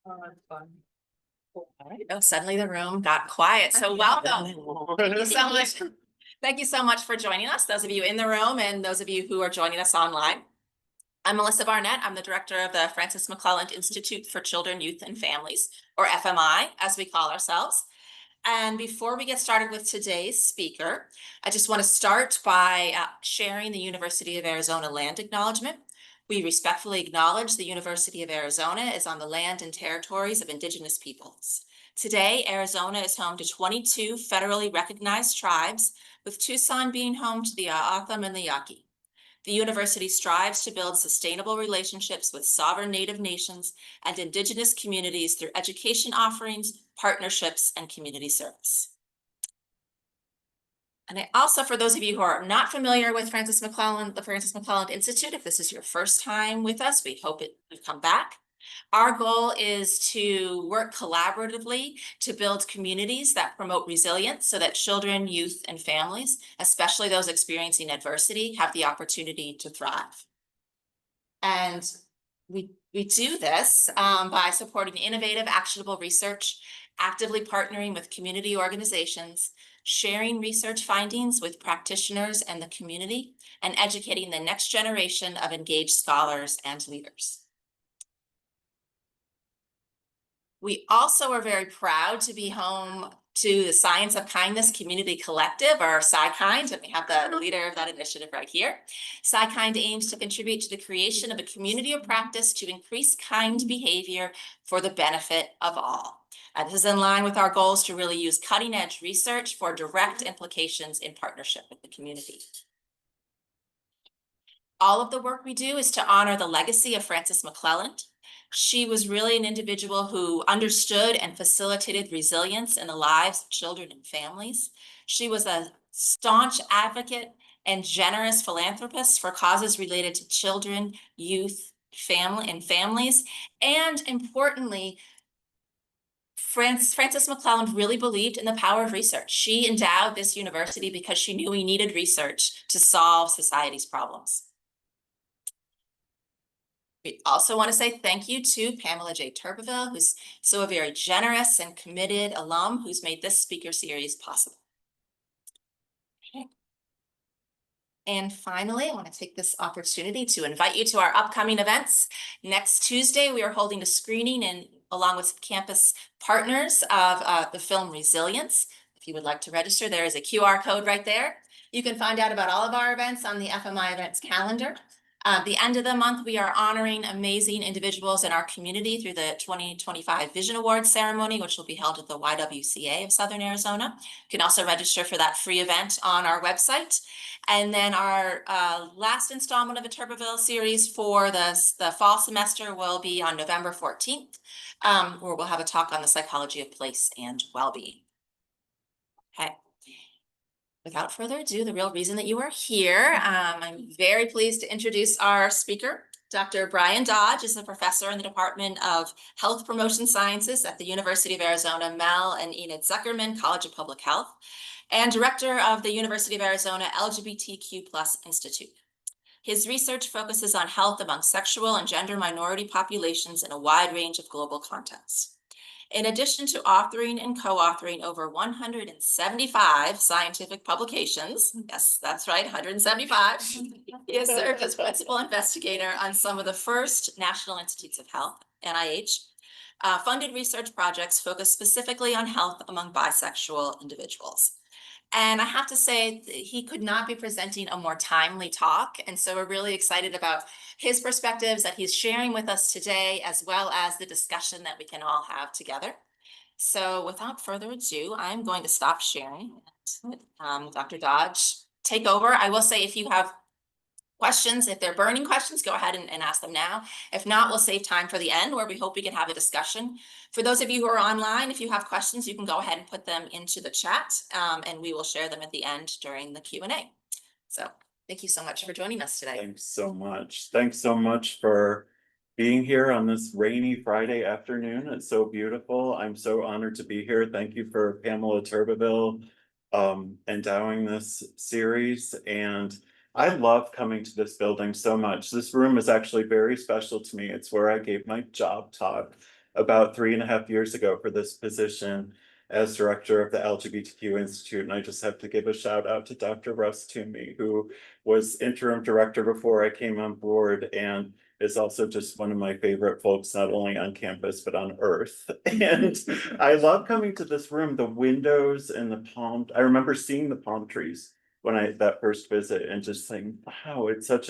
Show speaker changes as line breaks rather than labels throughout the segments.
It's fun.
All right. Oh, suddenly the room got quiet. So welcome. Thank you so much. Thank you so much for joining us, those of you in the room and those of you who are joining us online. I'm Melissa Barnett. I'm the director of the Francis McClelland Institute for Children, Youth, and Families, or FMI, as we call ourselves. And before we get started with today's speaker, I just want to start by sharing the University of Arizona land acknowledgement. We respectfully acknowledge the University of Arizona is on the land and territories of Indigenous peoples. Today, Arizona is home to 22 federally recognized tribes, with Tucson being home to the O'odham and the Yaqui. The university strives to build sustainable relationships with sovereign Native nations and Indigenous communities through education offerings, partnerships, and community service. And I also, for those of you who are not familiar with Francis McClelland, the Francis McClelland Institute, if this is your first time with us, we hope you've come back. Our goal is to work collaboratively to build communities that promote resilience so that children, youth, and families, especially those experiencing adversity, have the opportunity to thrive. And we do this by supporting innovative, actionable research, actively partnering with community organizations, sharing research findings with practitioners and the community, and educating the next generation of engaged scholars and leaders. We also are very proud to be home to the Science of Kindness Community Collective, or SciKind, and we have the leader of that initiative right here. SciKind aims to contribute to the creation of a community of practice to increase kind behavior for the benefit of all. This is in line with our goals to really use cutting-edge research for direct implications in partnership with the community. All of the work we do is to honor the legacy of Francis McClelland. She was really an individual who understood and facilitated resilience in the lives of children and families. She was a staunch advocate and generous philanthropist for causes related to children, youth, families. And importantly, Francis McClelland really believed in the power of research. She endowed this university because she knew we needed research to solve society's problems. We also want to say thank you to Pamela J. Turbeville, who's so a very generous and committed alum who's made this speaker series possible. Okay. And finally, I want to take this opportunity to invite you to our upcoming events. Next Tuesday, we are holding a screening along with campus partners of the film Resilience. If you would like to register, there is a QR code right there. You can find out about all of our events on the FMI events calendar. The end of the month, we are honoring amazing individuals in our community through the 2025 Vision Awards ceremony, which will be held at the YWCA of Southern Arizona. You can also register for that free event on our website. And then our last installment of the Turbeville series for the fall semester will be on November 14th, where we'll have a talk on the psychology of place and well-being. Okay. Without further ado, the real reason that you are here, I'm very pleased to introduce our speaker. Dr. Brian Dodge is a professor in the Department of Health Promotion Sciences at the University of Arizona Mel and Enid Zuckerman College of Public Health, and director of the University of Arizona LGBTQ+ Institute. His research focuses on health among sexual and gender minority populations in a wide range of global contexts. In addition to authoring and co-authoring over 175 scientific publications, yes, that's right, 175, he has served as principal investigator on some of the first National Institutes of Health, NIH, funded research projects focused specifically on health among bisexual individuals. And I have to say, he could not be presenting a more timely talk. And so we're really excited about his perspectives that he's sharing with us today, as well as the discussion that we can all have together. So without further ado, I'm going to stop sharing. Dr. Dodge, take over. I will say, if you have questions, if they're burning questions, go ahead and ask them now. If not, we'll save time for the end, where we hope we can have a discussion. For those of you who are online, if you have questions, you can go ahead and put them into the chat, and we will share them at the end during the Q&A. So thank you so much for joining us today.
Thanks so much. Thanks so much for being here on this rainy Friday afternoon. It's so beautiful. I'm so honored to be here. Thank you for Pamela Turbeville endowing this series. And I love coming to this building so much. This room is actually very special to me. It's where I gave my job talk about 3.5 years ago for this position as director of the LGBTQ Institute. And I just have to give a shout out to Dr. Russ Toomey, who was interim director before I came on board and is also just one of my favorite folks, not only on campus, but on earth. And I love coming to this room, the windows and the I remember seeing the palm trees when that first visit and just saying, wow, it's such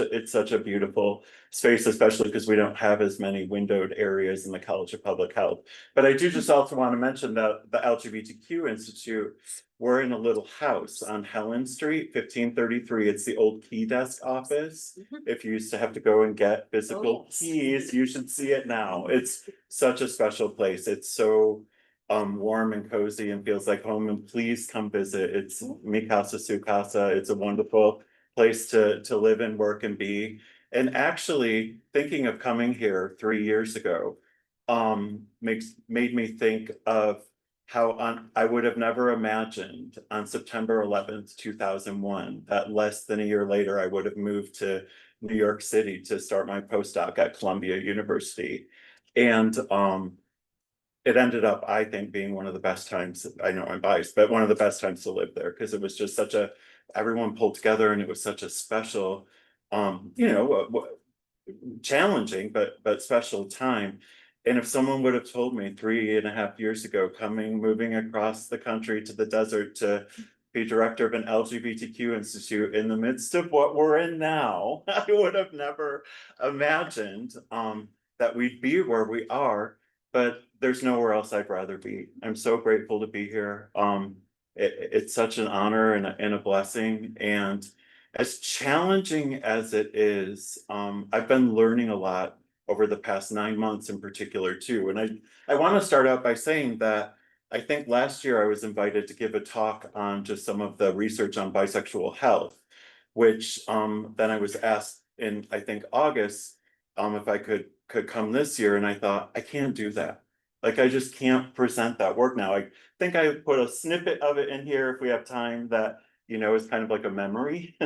a beautiful space, especially because we don't have as many windowed areas in the College of Public Health. But I do just also want to mention that the LGBTQ Institute, we're in a little house on Helen Street, 1533. It's the old key desk office. If you used to have to go and get physical keys, you should see it now. It's such a special place. It's so warm and cozy and feels like home, and please come visit. It's mi casa su casa. It's a wonderful place to live and work and be. And actually thinking of coming here 3 years ago made me think of how I would have never imagined on September 11th, 2001, that less than a year later I would have moved to New York City to start my postdoc at Columbia University. And it ended up, I think, being one of the best times. I know I'm biased, but one of the best times to live there, because it was just everyone pulled together, and it was such a special, challenging but special time. And if someone would have told me 3.5 years ago, moving across the country to the desert to be director of an LGBTQ institute in the midst of what we're in now, I would have never imagined that we'd be where we are. But there's nowhere else I'd rather be. I'm so grateful to be here. It's such an honor and a blessing. And as challenging as it is, I've been learning a lot over the past 9 months in particular too. And I want to start out by saying that I think last year I was invited to give a talk on just some of the research on bisexual health, which then I was asked in, I think, August, if I could come this year. And I thought, I can't do that. Like, I just can't present that work now. I think I put a snippet of it in here if we have time, that is kind of like a memory.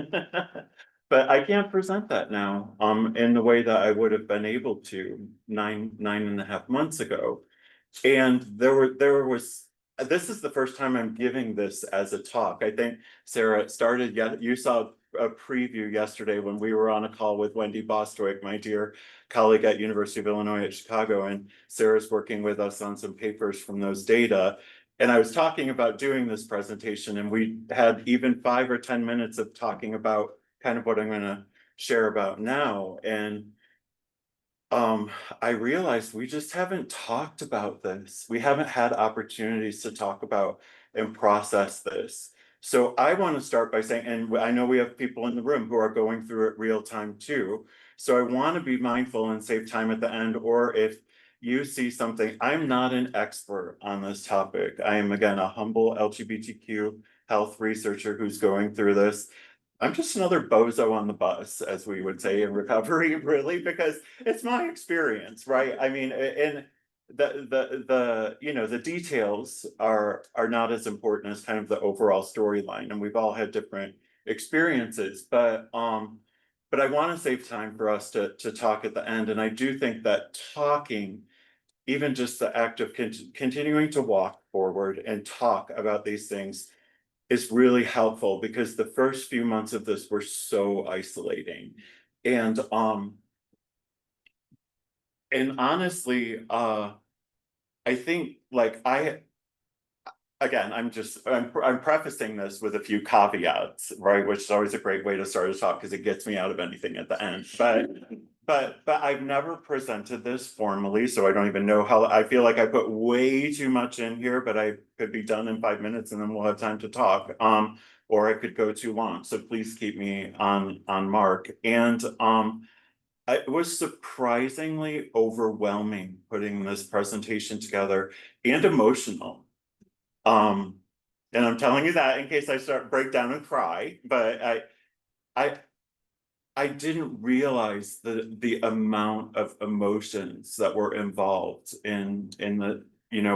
But I can't present that now in the way that I would have been able to nine and a half months ago. And there was this is the first time I'm giving this as a talk. I think, Sarah, it started, you saw a preview yesterday when we were on a call with Wendy Bostwick, my dear colleague at University of Illinois at Chicago, and Sarah's working with us on some papers from those data. And I was talking about doing this presentation, and we had even 5 or 10 minutes of talking about kind of what I'm going to share about now. And I realized we just haven't talked about this. We haven't had opportunities to talk about and process this. So I want to start by saying, and I know we have people in the room who are going through it real time too. So I want to be mindful and save time at the end, or if you see something, I'm not an expert on this topic. I am, again, a humble LGBTQ health researcher who's going through this. I'm just another bozo on the bus, as we would say in recovery, really, because it's my experience, right? I mean, and the details are not as important as kind of the overall storyline, and we've all had different experiences, but I want to save time for us to talk at the end. And I do think that talking, even just the act of continuing to walk forward and talk about these things, is really helpful, because the first few months of this were so isolating. And honestly, I think, like, again, I'm prefacing this with a few caveats, right? Which is always a great way to start a talk, because it gets me out of anything at the end. But I've never presented this formally, so I don't even know how. I feel like I put way too much in here, but I could be done in 5 minutes and then we'll have time to talk. Or I could go too long. So please keep me on mark. And it was surprisingly overwhelming putting this presentation together, and emotional. And I'm telling you that in case I break down and cry, but I didn't realize the amount of emotions that were involved in the,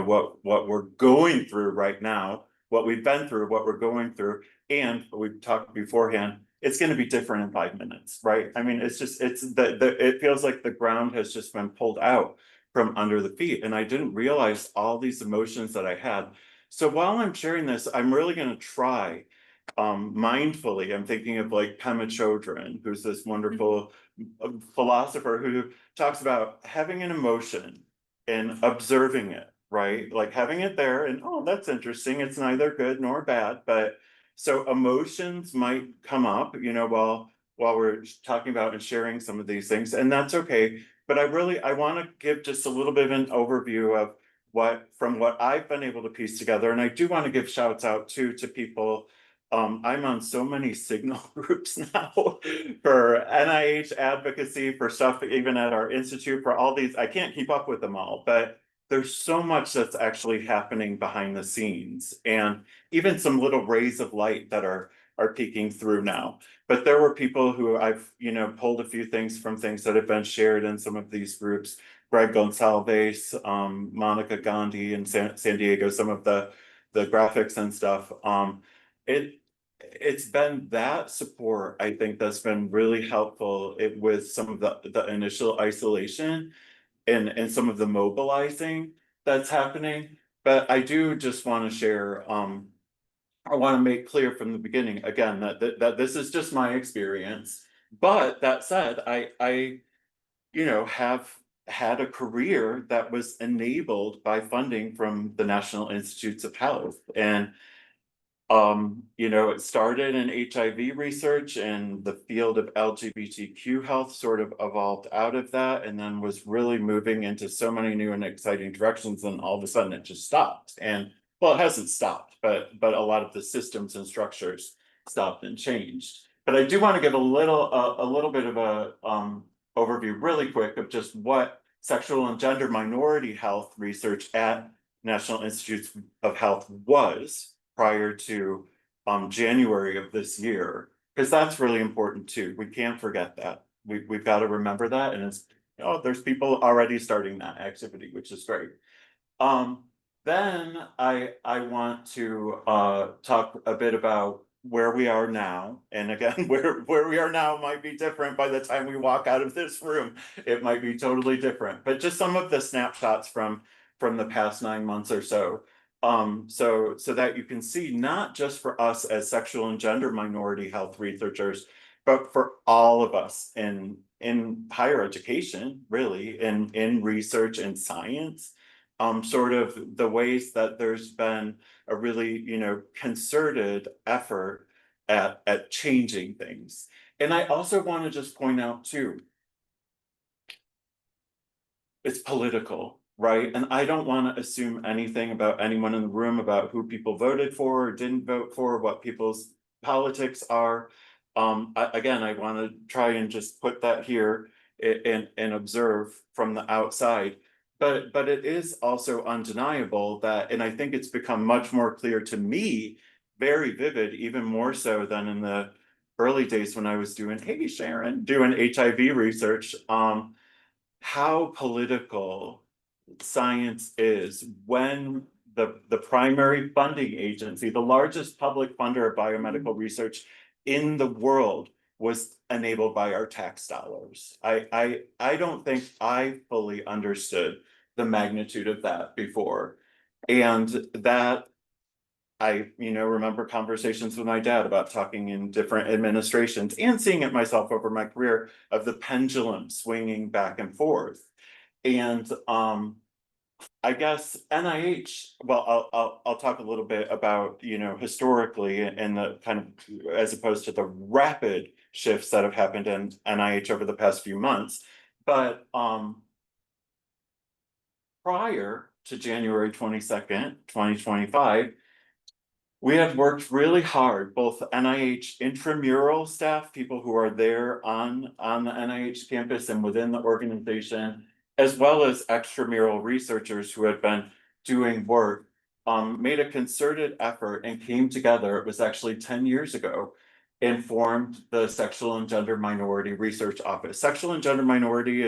what we're going through right now, what we've been through, what we're going through. And we've talked beforehand, it's going to be different in 5 minutes, right? I mean, it feels like the ground has just been pulled out from under the feet. And I didn't realize all these emotions that I had. So while I'm sharing this, I'm really going to try mindfully. I'm thinking of like Pema Chodron, who's this wonderful philosopher who talks about having an emotion and observing it, right? Like having it there and, oh, that's interesting. It's neither good nor bad. But so emotions might come up, while we're talking about and sharing some of these things, and that's okay. But I want to give just a little bit of an overview of what I've been able to piece together. And I do want to give shouts out too to people. I'm on so many signal groups now for NIH advocacy, for stuff even at our institute, for all these. I can't keep up with them all, but there's so much that's actually happening behind the scenes, and even some little rays of light that are peeking through now. But there were people who I've, pulled a few things from things that have been shared in some of these groups. Greg Gonsalves, Monica Gandhi in San Diego, some of the graphics and stuff. It it's been that support, I think, that's been really helpful with some of the initial isolation and some of the mobilizing that's happening. But I do just want to share, I want to make clear from the beginning again that this is just my experience. But that said, I have had a career that was enabled by funding from the National Institutes of Health. And it started in HIV research, and the field of LGBTQ health sort of evolved out of that, and then was really moving into so many new and exciting directions, and all of a sudden it just stopped. And well, it hasn't stopped, but a lot of the systems and structures stopped and changed. But I do want to give a little bit of a overview really quick of just what sexual and gender minority health research at National Institutes of Health was prior to January of this year, because that's really important too. We can't forget that. We've got to remember that. And there's people already starting that activity, which is great. Then I want to talk a bit about where we are now. And again, where we are now might be different by the time we walk out of this room. It might be totally different, but just some of the snapshots from the past 9 months or so. So that you can see, not just for us as sexual and gender minority health researchers, but for all of us in higher education, really, in research and science, sort of the ways that there's been a really, concerted effort at changing things. And I also want to just point out too, it's political, right? And I don't want to assume anything about anyone in the room about who people voted for or didn't vote for, what people's politics are. Again, I want to try and just put that here and observe from the outside. But it is also undeniable that, and I think it's become much more clear to me, very vivid, even more so than in the early days when I was doing, hey Sharon, doing HIV research. How political science is when the primary funding agency, the largest public funder of biomedical research in the world, was enabled by our tax dollars. I don't think I fully understood the magnitude of that before. And that I, remember conversations with my dad about talking in different administrations and seeing it myself over my career of the pendulum swinging back and forth. And I guess NIH, well, I'll talk a little bit about, historically, and the kind of, as opposed to the rapid shifts that have happened in NIH over the past few months. But prior to January 22nd, 2025, we have worked really hard, both NIH intramural staff, people who are there on the NIH campus and within the organization, as well as extramural researchers who had been doing work, made a concerted effort and came together. It was actually 10 years ago, and formed the Sexual and Gender Minority Research Office. Sexual and gender minority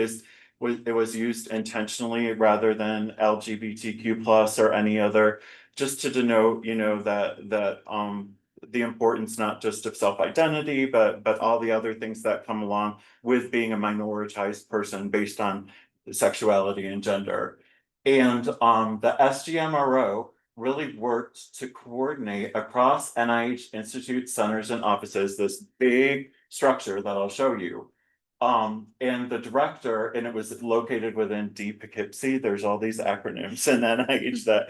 was used intentionally rather than LGBTQ plus or any other, just to denote, that the importance not just of self-identity, but all the other things that come along with being a minoritized person based on sexuality and gender. And the SGMRO really worked to coordinate across NIH institutes, centers, and offices, this big structure that I'll show you. And the director, and it was located within D Poughkeepsie, there's all these acronyms in NIH that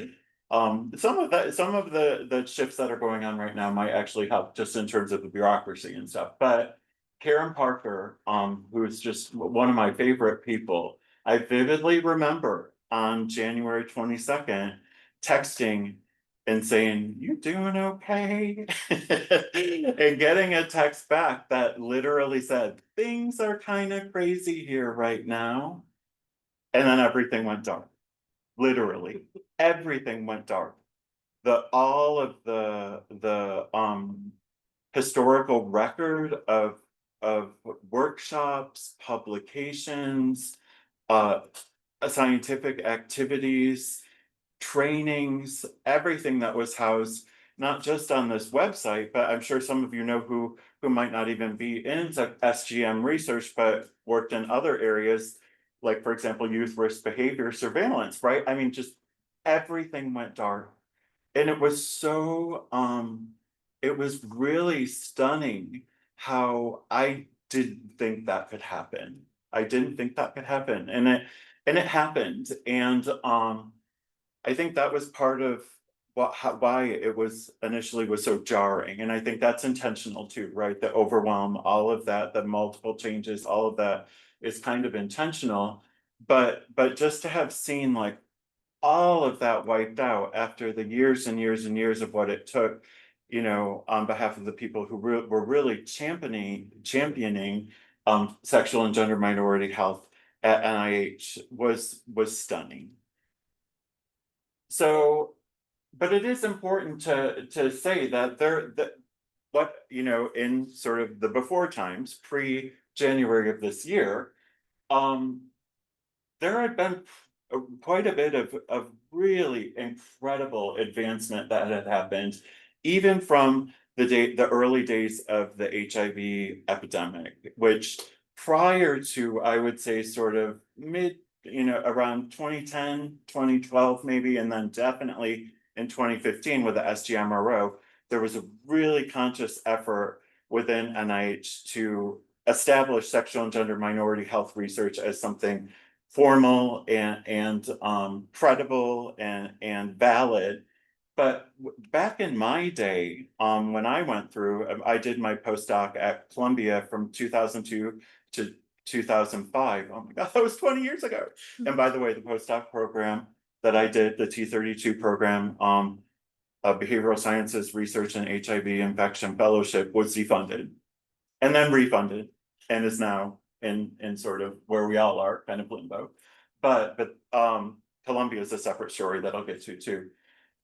some of the shifts that are going on right now might actually help just in terms of the bureaucracy and stuff. But Karen Parker, who is just one of my favorite people, I vividly remember on January 22nd texting and saying, "You doing okay?" And getting a text back that literally said, "Things are kind of crazy here right now." And then everything went dark. Literally, everything went dark. All of the historical record of workshops, publications, uh scientific activities, trainings, everything that was housed not just on this website, but I'm sure some of you know who might not even be into SGM research, but worked in other areas, like for example, youth risk behavior surveillance, right? I mean, just everything went dark. And it was so it was really stunning how I didn't think that could happen. I didn't think that could happen. And it happened. And I think that was part of why it was initially was so jarring. And I think that's intentional too, right? The overwhelm, all of that, the multiple changes, all of that is kind of intentional. But just to have seen like all of that wiped out after the years and years and years of what it took, you know, on behalf of the people who were really championing sexual and gender minority health at NIH was stunning. So, but it is important to say that that what, you know, in sort of the before times, pre-January of this year, um, there had been quite a bit of really incredible advancement that had happened, even from the early days of the HIV epidemic, which prior to, I would say, sort of mid, you know, around 2010, 2012 maybe, and then definitely in 2015 with the SGMRO, there was a really conscious effort within NIH to establish sexual and gender minority health research as something formal and credible and valid. But back in my day, when I went through, I did my postdoc at Columbia from 2002 to 2005. Oh my God, that was 20 years ago. And by the way, the postdoc program that I did, the T32 program, behavioral sciences research and HIV infection fellowship, was defunded and then refunded and is now in sort of where we all are, kind of limbo. But Columbia is a separate story that I'll get to too.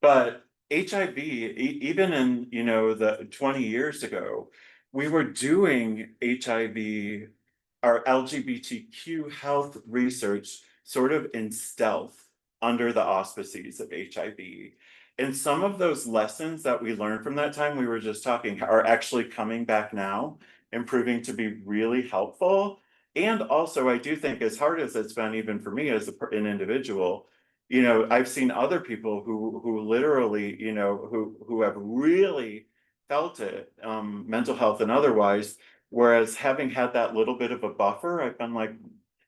But HIV, even in, you know, the 20 years ago, we were doing HIV, our LGBTQ health research sort of in stealth under the auspices of HIV. And some of those lessons that we learned from that time we were just talking are actually coming back now and proving to be really helpful. And also, I do think, as hard as it's been, even for me as an individual, you know, I've seen other people who literally, you know, who have really felt it, mental health and otherwise. Whereas having had that little bit of a buffer, I've been like,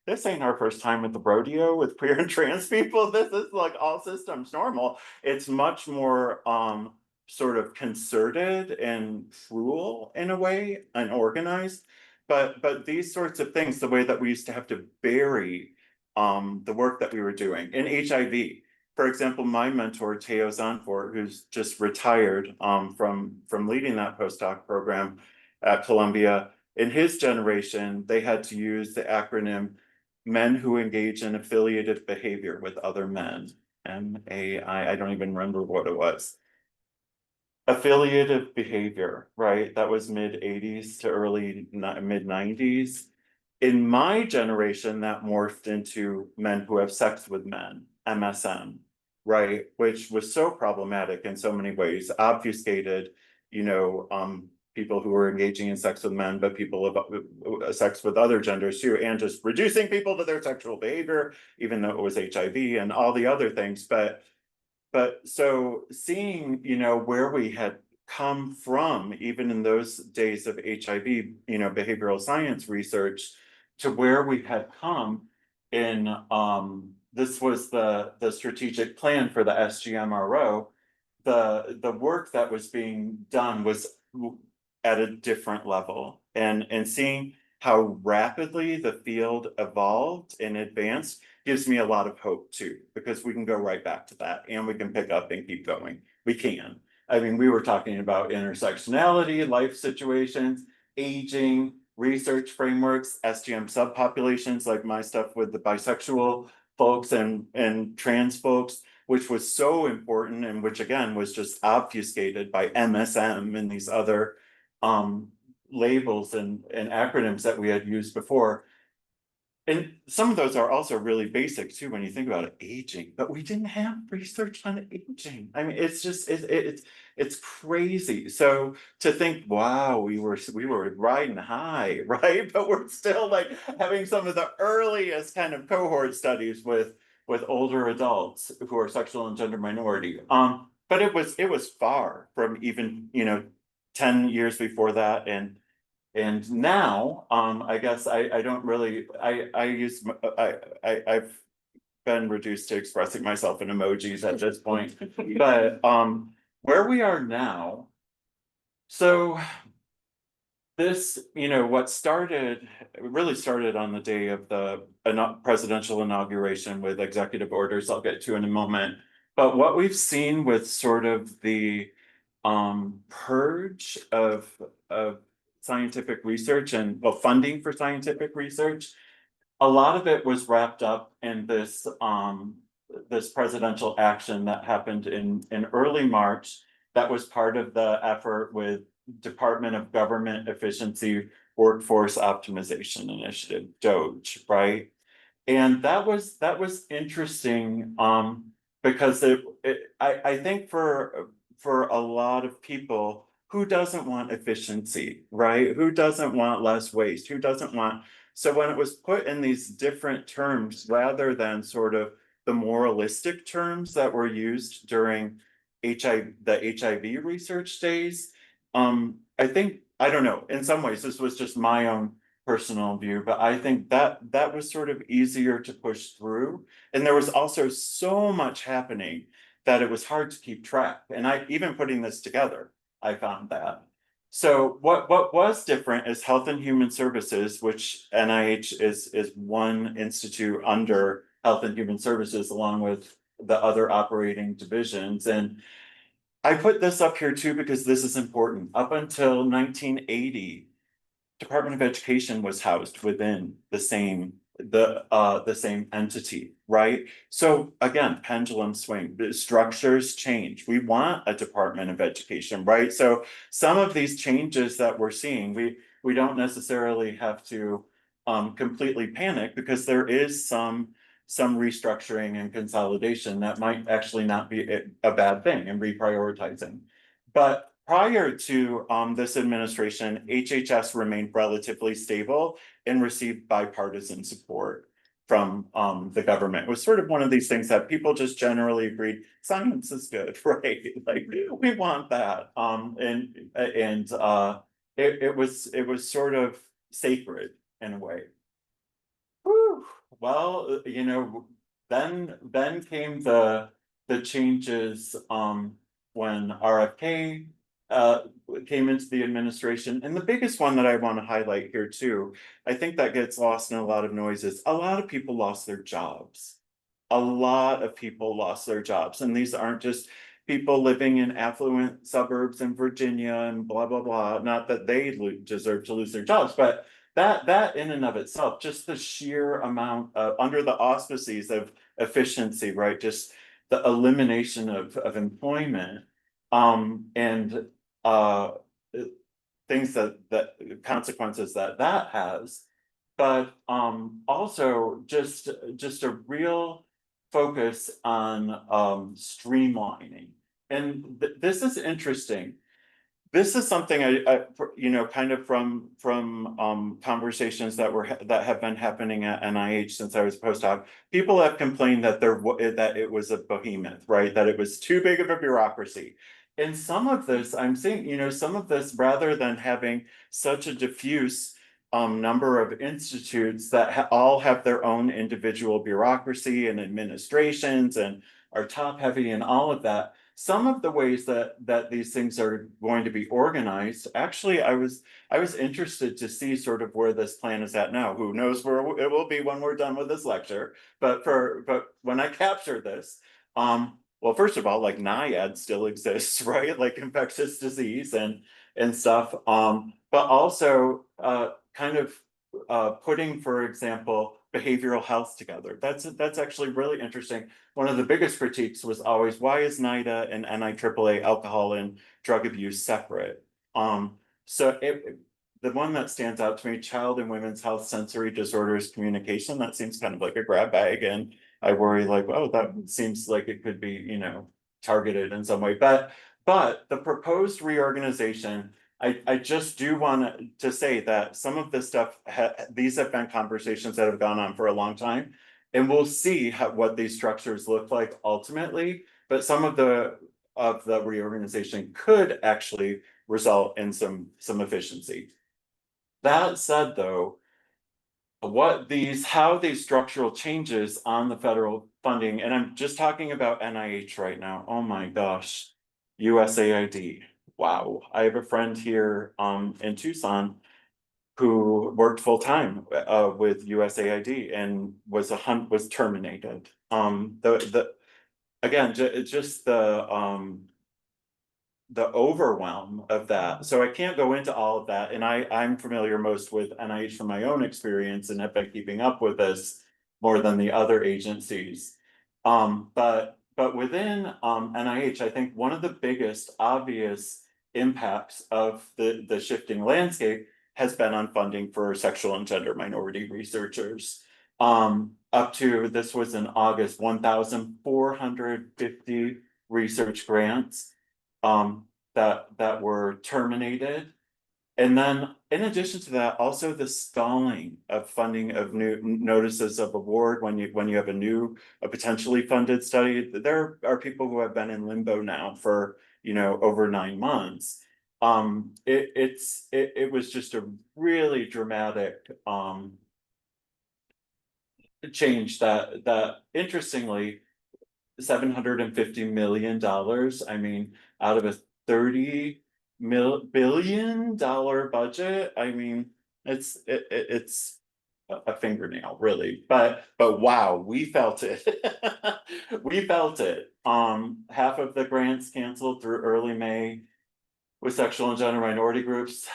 this ain't our first time at the rodeo with queer and trans people. This is like all systems normal. It's much more sort of concerted and cruel in a way, unorganized. But these sorts of things, the way that we used to have to bury the work that we were doing in HIV. For example, my mentor, Teo Zanfort, who's just retired from leading that postdoc program at Columbia, in his generation, they had to use the acronym Men Who Engage in Affiliative Behavior with Other Men. MAI, I don't even remember what it was. Affiliative behavior, right? That was mid 80s to early mid 90s. In my generation, that morphed into Men Who Have Sex with Men, MSM, right? Which was so problematic in so many ways, obfuscated, you know, people who were engaging in sex with men, but people of sex with other genders too, and just reducing people to their sexual behavior, even though it was HIV and all the other things. But so seeing, where we had come from, even in those days of HIV, behavioral science research, to where we had come in, this was the strategic plan for the SGMRO. The work that was being done was at a different level, and seeing how rapidly the field evolved and advanced gives me a lot of hope too, because we can go right back to that and we can pick up and keep going. We can. I mean, we were talking about intersectionality, life situations, aging, research frameworks, SGM subpopulations, like my stuff with the bisexual folks and trans folks, which was so important, and which again was just obfuscated by MSM and these other labels and acronyms that we had used before. And some of those are also really basic too, when you think about it, aging, but we didn't have research on aging. I mean, it's just, it's crazy. So to think, wow, we were riding high, right? But we're still like having some of the earliest kind of cohort studies with older adults who are sexual and gender minority. But it was far from even, 10 years before that. And now, I guess I don't really, I've been reduced to expressing myself in emojis at this point. But where we are now, so this, what really started on the day of the presidential inauguration with executive orders I'll get to in a moment. But what we've seen with sort of the purge of scientific research and funding for scientific research, a lot of it was wrapped up in this presidential action that happened in early March. That was part of the effort with Department of Government Efficiency Workforce Optimization Initiative, DOGE, right? And that was interesting, because I think for a lot of people, who doesn't want efficiency, right? Who doesn't want less waste? Who doesn't want? So when it was put in these different terms, rather than sort of the moralistic terms that were used during the HIV research days, I think, I don't know, in some ways, this was just my own personal view, but I think that was sort of easier to push through. And there was also so much happening that it was hard to keep track. And even putting this together, I found that. So what was different is Health and Human Services, which NIH is one institute under Health and Human Services, along with the other operating divisions. And I put this up here too, because this is important. Up until 1980, Department of Education was housed within the same entity, right? So again, pendulum swing, the structures change. We want a Department of Education, right? So some of these changes that we're seeing, we don't necessarily have to completely panic, because there is some restructuring and consolidation that might actually not be a bad thing, and reprioritizing. But prior to this administration, HHS remained relatively stable and received bipartisan support from the government. It was sort of one of these things that people just generally agreed, science is good, right? Like, we want that. It was sort of sacred in a way. Whew. Well, then came the changes when RFK came into the administration. And the biggest one that I want to highlight here too, I think that gets lost in a lot of noises. A lot of people lost their jobs. A lot of people lost their jobs. And these aren't just people living in affluent suburbs in Virginia and blah, blah, blah. Not that they deserve to lose their jobs, but that in and of itself, just the sheer amount of, under the auspices of efficiency, right? Just the elimination of employment, and things that consequences that has, but also just a real focus on streamlining. And this is interesting. this is something you know, kind of from conversations that have been happening at NIH since I was a postdoc. People have complained that that it was a behemoth, right? That it was too big of a bureaucracy. And some of this, I'm seeing, you know, some of this, rather than having such a diffuse number of institutes that all have their own individual bureaucracy and administrations and are top heavy and all of that. Some of the ways that these things are going to be organized, actually, I was interested to see sort of where this plan is at now. Who knows where it will be when we're done with this lecture? But when I capture this, well, first of all, like NIAID still exists, right? Like infectious disease and stuff. But also kind of putting, for example, behavioral health together. That's actually really interesting. One of the biggest critiques was always, why is NIDA and NIAAA alcohol and drug abuse separate? So the one that stands out to me, child and women's health, sensory disorders, communication, that seems kind of like a grab bag. And I worry like, oh, that seems like it could be, you know, targeted in some way. But the proposed reorganization, I just do want to say that some of this stuff, these have been conversations that have gone on for a long time. And we'll see what these structures look like ultimately, but some of the reorganization could actually result in some efficiency. That said, though, how these structural changes on the federal funding, and I'm just talking about NIH right now. Oh my gosh, USAID. Wow, I have a friend here in Tucson who worked full time with USAID and was terminated. The again, just the overwhelm of that. So I can't go into all of that. And I'm familiar most with NIH from my own experience and have been keeping up with this more than the other agencies. But within NIH, I think one of the biggest obvious impacts of the shifting landscape has been on funding for sexual and gender minority researchers. Up to, this was in August, 1,450 research grants that were terminated. And then in addition to that, also the stalling of funding of new notices of award when you have a potentially funded study. There are people who have been in limbo now for, you know, over 9 months. It was just a really dramatic change that interestingly $750 million. I mean, out of a $30 billion budget. I mean, it's a fingernail, really. But wow, we felt it. We felt it. Half of the grants canceled through early May with sexual and gender minority groups.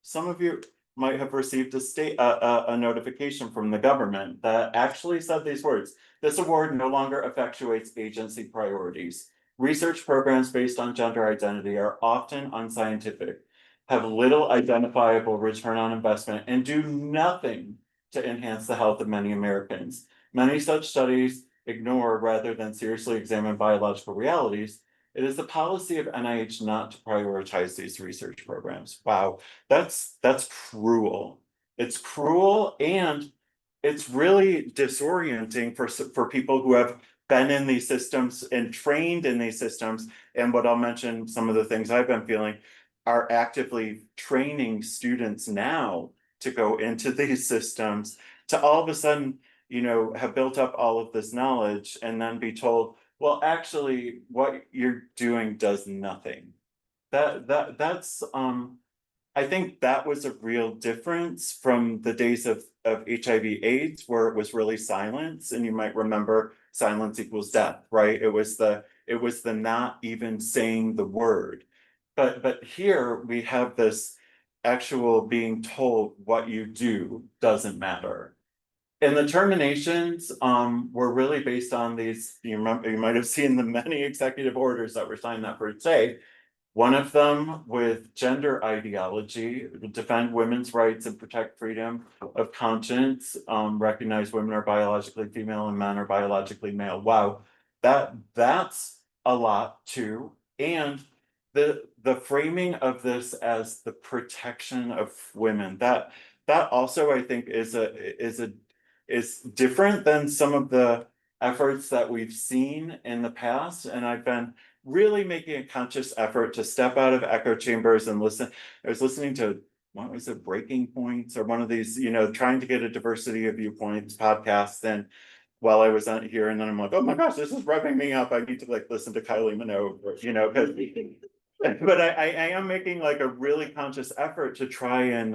Some of you might have received a notification from the government that actually said these words. This award no longer effectuates agency priorities. Research programs based on gender identity are often unscientific, have little identifiable return on investment, and do nothing to enhance the health of many Americans. Many such studies ignore rather than seriously examine biological realities. It is the policy of NIH not to prioritize these research programs. Wow, that's cruel. It's cruel, and it's really disorienting for people who have been in these systems and trained in these systems. And what I'll mention, some of the things I've been feeling, are actively training students now to go into these systems, to all of a sudden, you know, have built up all of this knowledge and then be told, well, actually, what you're doing does nothing. That's I think that was a real difference from the days of HIV/AIDS, where it was really silence, and you might remember silence equals death, right? It was the not even saying the word. But here we have this actual being told what you do doesn't matter. And the terminations were really based on these, you might have seen the many executive orders that were signed that first day. One of them with gender ideology, defend women's rights and protect freedom of conscience, recognize women are biologically female and men are biologically male. Wow, that's a lot too. And the framing of this as the protection of women, that also I think is different than some of the efforts that we've seen in the past. And I've been really making a conscious effort to step out of echo chambers and listen. I was listening to, what was it, Breaking Points, or one of these, trying to get a diversity of viewpoints podcasts. And while I was on here, and then I'm like, oh my gosh, this is revving me up. I need to like listen to Kylie Minogue, because but I am making like a really conscious effort to try and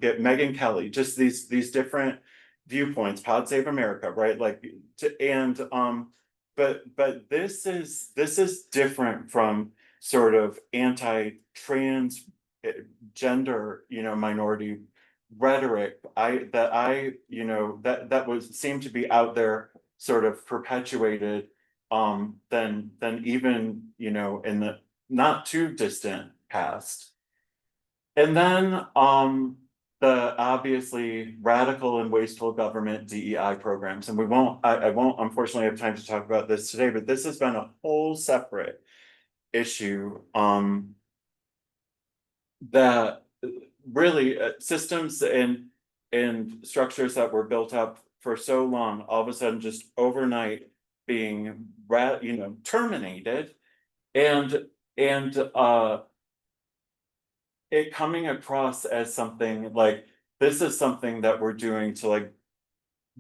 get Megyn Kelly, just these different viewpoints, Pod Save America, right? Like but this is different from sort of anti-trans gender, minority rhetoric. That was seemed to be out there, sort of perpetuated than even, in the not too distant past. And then the obviously radical and wasteful government DEI programs. And I won't unfortunately have time to talk about this today, but this has been a whole separate issue that really systems and structures that were built up for so long, all of a sudden just overnight being terminated, and it coming across as something like, this is something that we're doing to like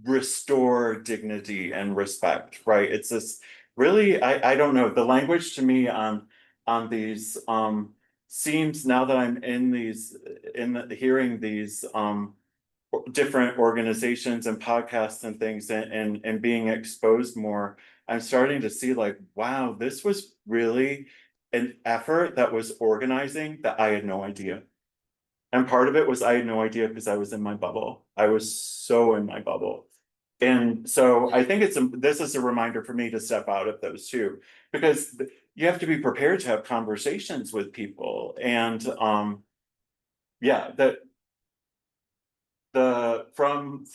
restore dignity and respect, right? It's this really, I don't know, the language to me on these seems, now that I'm in hearing these different organizations and podcasts and things, and being exposed more, I'm starting to see like, wow, this was really an effort that was organizing that I had no idea. And part of it was I had no idea because I was in my bubble. I was so in my bubble. And so I think this is a reminder for me to step out of those too, because you have to be prepared to have conversations with people. And yeah, from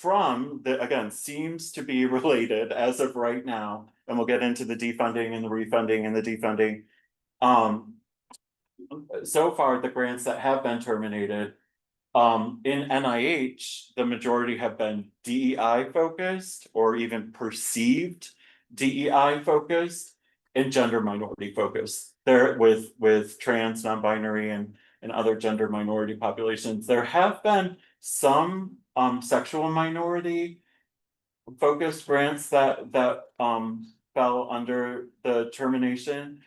the, again, seems to be related as of right now, and we'll get into the defunding and the refunding and the defunding. So far, the grants that have been terminated, in NIH, the majority have been DEI focused, or even perceived DEI focused, and gender minority focused. There with trans, non-binary, and other gender minority populations. There have been some sexual minority focused grants that fell under the termination.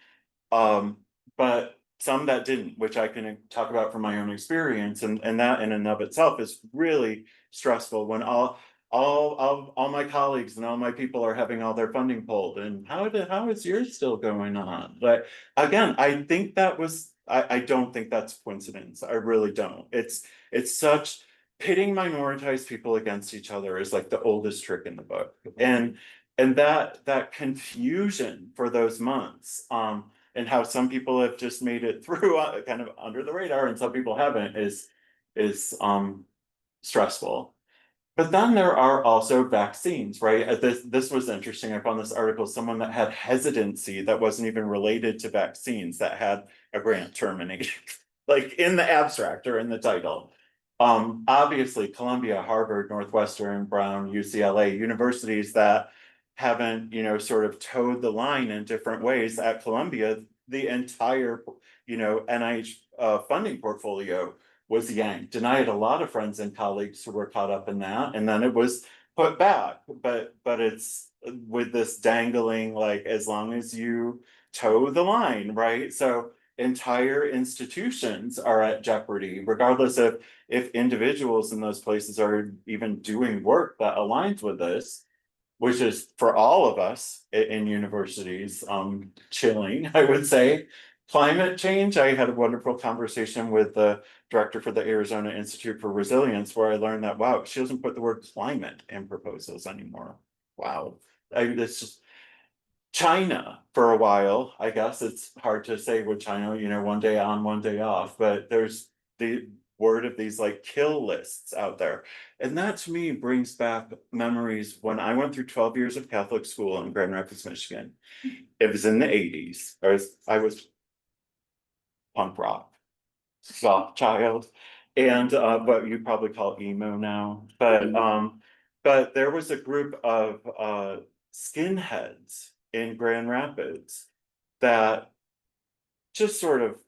But some that didn't, which I can talk about from my own experience, and that in and of itself is really stressful when all my colleagues and all my people are having all their funding pulled. And how is yours still going on? But again, I think that was, I don't think that's coincidence. I really don't. It's such, pitting minoritized people against each other is like the oldest trick in the book. And that confusion for those months, and how some people have just made it through kind of under the radar and some people haven't, is stressful. But then there are also vaccines, right? This was interesting. I found this article, someone that had hesitancy that wasn't even related to vaccines, that had a grant terminated, like in the abstract or in the title. Obviously Columbia, Harvard, Northwestern, Brown, UCLA, universities that haven't, sort of towed the line in different ways. At Columbia, the entire, NIH funding portfolio was yanked. And I had a lot of friends and colleagues who were caught up in that, and then it was put back. But it's with this dangling, like, as long as you toe the line, right? So entire institutions are at jeopardy, regardless of if individuals in those places are even doing work that aligns with this, which is for all of us in universities, chilling, I would say. Climate change, I had a wonderful conversation with the director for the Arizona Institute for Resilience, where I learned that, wow, she doesn't put the word climate in proposals anymore. Wow. It's just China for a while. I guess it's hard to say with China, one day on, one day off, but there's the word of these like kill lists out there. And that to me brings back memories when I went through 12 years of Catholic school in Grand Rapids, Michigan. It was in the 80s. I was punk rock, soft child, and what you probably call emo now, but there was a group of skinheads in Grand Rapids that just sort of,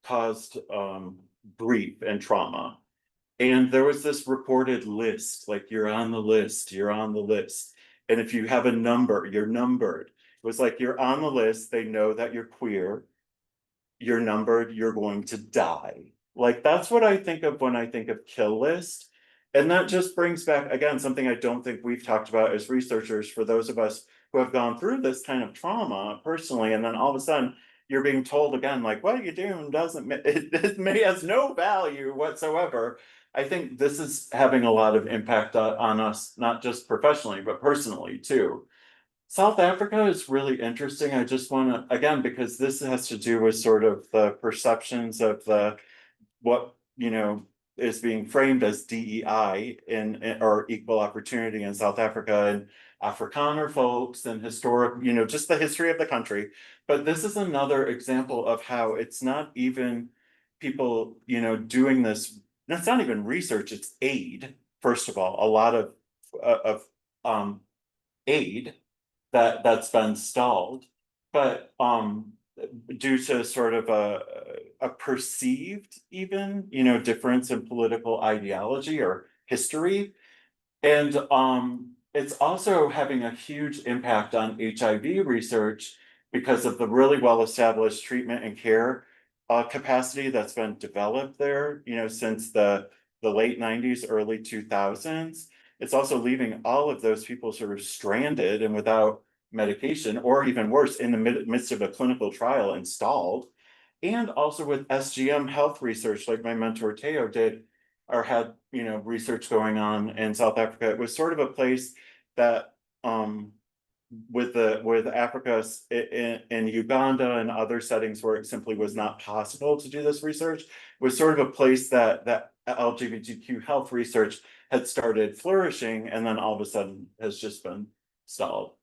caused grief and trauma. And there was this reported list, like you're on the list, you're on the list. And if you have a number, you're numbered. It was like you're on the list, they know that you're queer, you're numbered, you're going to die. Like that's what I think of when I think of kill list. And that just brings back, again, something I don't think we've talked about as researchers for those of us who have gone through this kind of trauma personally, and then all of a sudden you're being told again, like, what you're doing doesn't, it may has no value whatsoever. I think this is having a lot of impact on us, not just professionally, but personally too. South Africa is really interesting. I just want to, again, because this has to do with sort of the perceptions of what, is being framed as DEI or equal opportunity in South Africa, and Afrikaner folks and historic, just the history of the country. But this is another example of how it's not even people, doing this. It's not even research, it's aid. First of all, a lot of aid that's been stalled, but due to sort of a perceived even, difference in political ideology or history. And it's also having a huge impact on HIV research because of the really well-established treatment and care capacity that's been developed there, since the late 90s, early 2000s. It's also leaving all of those people sort of stranded and without medication, or even worse, in the midst of a clinical trial installed. And also with SGM health research, like my mentor Teo did, or had, research going on in South Africa. It was sort of a place that, with Africa in Uganda and other settings where it simply was not possible to do this research, was sort of a place that LGBTQ health research had started flourishing, and then all of a sudden has just been stalled.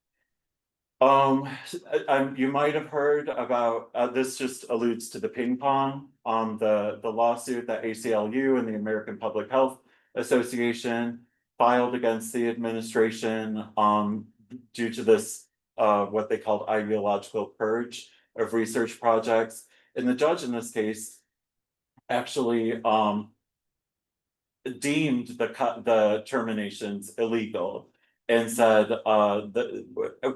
You might have heard about, this just alludes to the ping pong, the lawsuit that ACLU and the American Public Health Association filed against the administration, due to this, what they called ideological purge of research projects. And the judge in this case actually, deemed the terminations illegal, and said,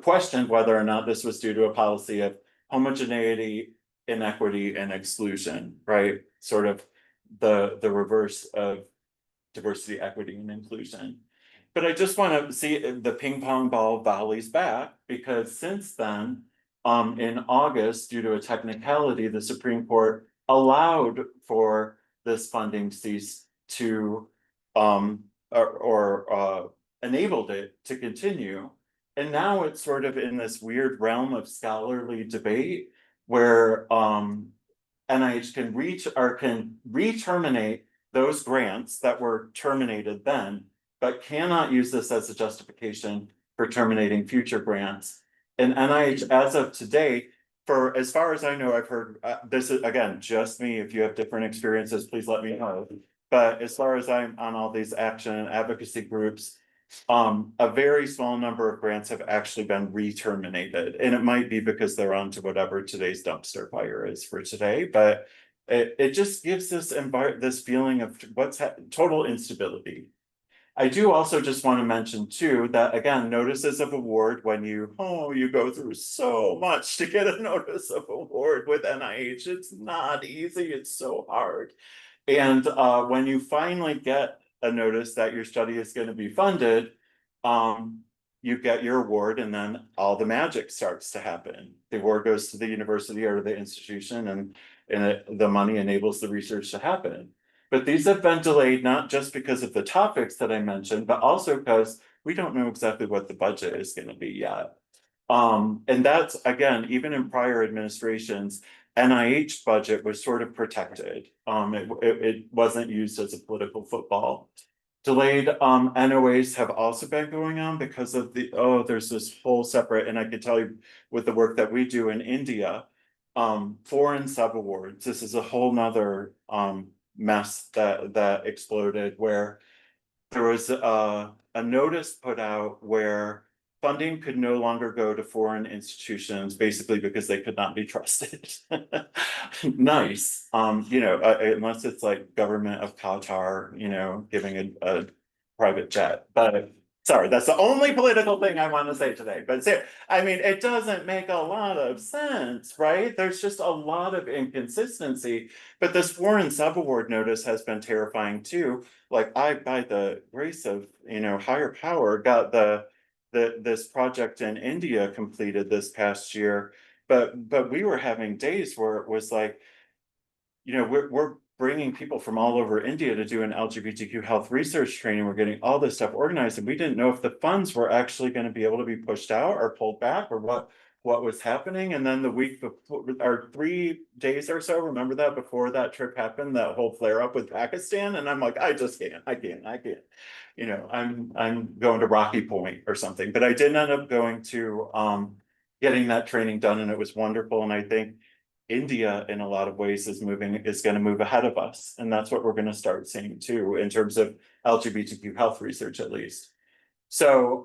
questioned whether or not this was due to a policy of homogeneity, inequity, and exclusion, right? Sort of the reverse of diversity, equity, and inclusion. But I just want to see the ping pong ball volleys back, because since then, in August, due to a technicality, the Supreme Court allowed for this funding cease to, enabled it to continue. And now it's sort of in this weird realm of scholarly debate where NIH can re-terminate those grants that were terminated then, but cannot use this as a justification for terminating future grants. And NIH, as of today, for as far as I know, I've heard, this is again just me. If you have different experiences, please let me know. But as far as I'm on all these action and advocacy groups, a very small number of grants have actually been re-terminated, and it might be because they're on to whatever today's dumpster fire is for today, but it just gives this feeling of total instability. I do also just want to mention too, that again, notices of award, when you go through so much to get a notice of award with NIH, it's not easy, it's so hard. And when you finally get a notice that your study is going to be funded, you get your award, and then all the magic starts to happen. The award goes to the university or the institution, and the money enables the research to happen. But these have been delayed not just because of the topics that I mentioned, but also because we don't know exactly what the budget is going to be yet. And that's, again, even in prior administrations, NIH budget was sort of protected. It wasn't used as a political football. Delayed NOAs have also been going on because of there's this whole separate, and I can tell you with the work that we do in India, foreign subawards. This is a whole nother mess that exploded, where there was a notice put out where funding could no longer go to foreign institutions, basically because they could not be trusted. Nice, unless it's like government of Qatar, giving a private jet, but sorry, that's the only political thing I want to say today, but I mean, it doesn't make a lot of sense, right? There's just a lot of inconsistency, but this foreign subaward notice has been terrifying too. Like, I, by the grace of, higher power, got this project in India completed this past year, but we were having days where it was like, we're bringing people from all over India to do an LGBTQ health research training. We're getting all this stuff organized, and we didn't know if the funds were actually going to be able to be pushed out or pulled back, or what was happening. And then the week before, or 3 days or so, remember that before that trip happened, that whole flare up with Pakistan, and I'm like, I just can't, I can't. I'm going to Rocky Point or something, but I did end up going to getting that training done, and it was wonderful. And I think India, in a lot of ways, is going to move ahead of us, and that's what we're going to start seeing too, in terms of LGBTQ health research, at least. So,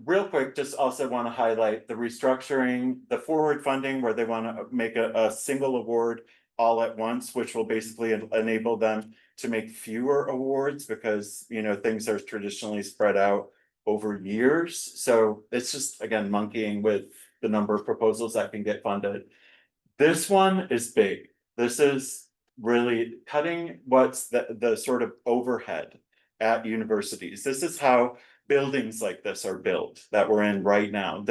real quick, just also want to highlight the restructuring, the forward funding, where they want to make a single award all at once, which will basically enable them to make fewer awards, because things are traditionally spread out over years. So it's just, again, monkeying with the number of proposals that can get funded. This one is big. This is really cutting what's the sort of overhead at universities. This is how buildings like this are built that we're in right now.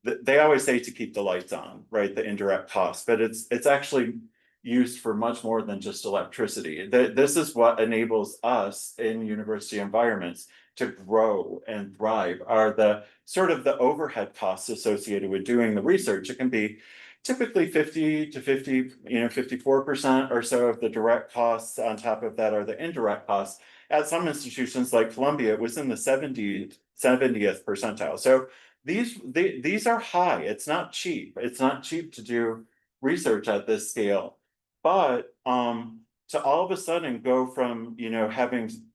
They always say to keep the lights on, right? The indirect cost, but it's actually used for much more than just electricity. This is what enables us in university environments to grow and thrive, are the sort of the overhead costs associated with doing the research. It can be typically 50 to 50, 54% or so of the direct costs. On top of that are the indirect costs. At some institutions like Columbia, it was in the 70th percentile. So these are high. It's not cheap. It's not cheap to do research at this scale. But to all of a sudden go from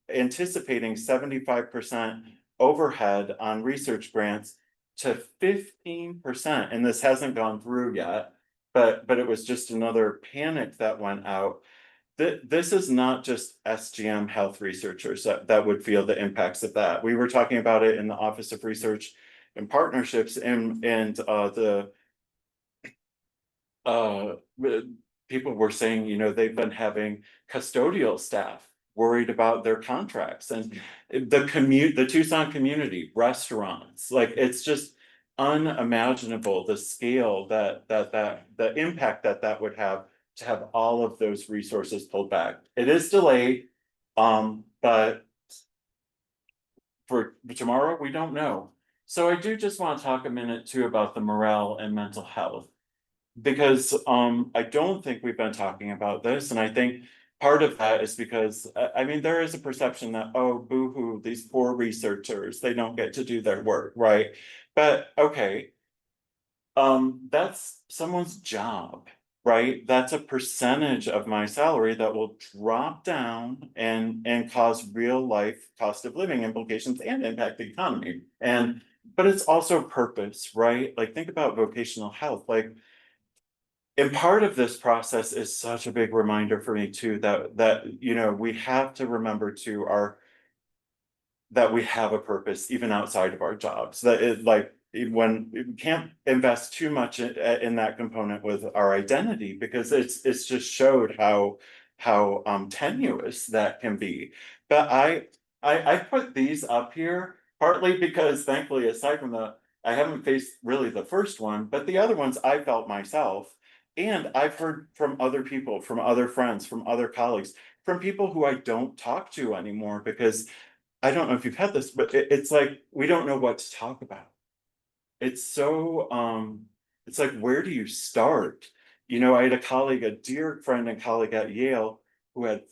anticipating 75% overhead on research grants to 15%, and this hasn't gone through yet, but it was just another panic that went out. This is not just SGM health researchers that would feel the impacts of that. We were talking about it in the Office of Research and Partnerships, and the people were saying, they've been having custodial staff worried about their contracts, and the Tucson community, restaurants, like, it's just unimaginable the scale the impact that would have, to have all of those resources pulled back. It is delayed, but for tomorrow, we don't know. So I do just want to talk a minute too about the morale and mental health, because I don't think we've been talking about this, and I think part of that is because I mean, there is a perception that, oh, boo-hoo, these poor researchers, they don't get to do their work, right? But okay, that's someone's job, right? That's a percentage of my salary that will drop down and cause real life cost of living implications and impact the economy. But it's also purpose, right? Like, think about vocational health, like. And part of this process is such a big reminder for me too, that we have to remember that we have a purpose even outside of our jobs. That it, like, when we can't invest too much in that component with our identity, because it's just showed how tenuous that can be. But I put these up here partly because, thankfully, aside from I haven't faced really the first one, but the other ones I felt myself. And I've heard from other people, from other friends, from other colleagues, from people who I don't talk to anymore, because I don't know if you've had this, but it's like, we don't know what to talk about. It's so, it's like, where do you start? I had a colleague, a dear friend and colleague at Yale, who had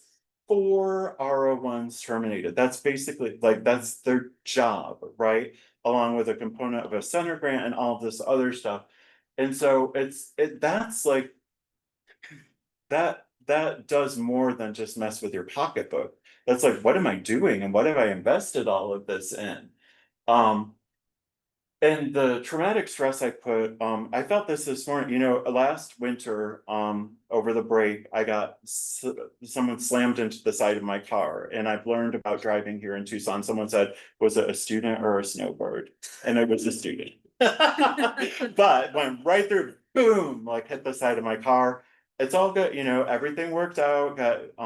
4 R01s terminated. That's basically, like, that's their job, right? Along with a component of a center grant and all of this other stuff. And so that's like, that does more than just mess with your pocketbook. That's like, what am I doing and what have I invested all of this in? Um, and the traumatic stress I put, I felt this morning, last winter, over the break, someone slammed into the side of my car, and I've learned about driving here in Tucson. Someone said, was it a student or a snowbird? And it was a student. But went right through, boom, like hit the side of my car. It's all good, everything worked out, but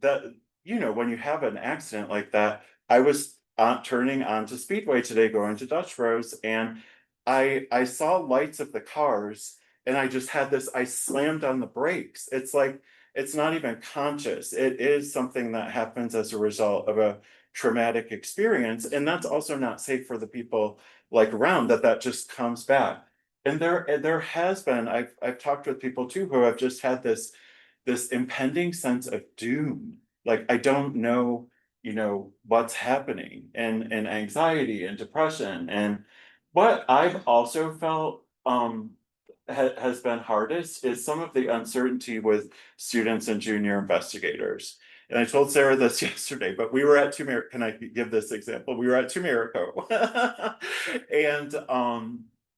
that, when you have an accident like that, I was turning onto Speedway today, going to Dutch Bros, and I saw lights of the cars, and I just had this. I slammed on the brakes. It's like it's not even conscious. It is something that happens as a result of a traumatic experience, and that's also not safe for the people like around. That just comes back. And there has been. I've talked with people too who have just had this impending sense of doom. Like, I don't know, what's happening, and anxiety and depression. And what I've also felt has been hardest is some of the uncertainty with students and junior investigators. And I told Sarah this yesterday, but we were at Tumerico. Can I give this example? We were at Tumerico. And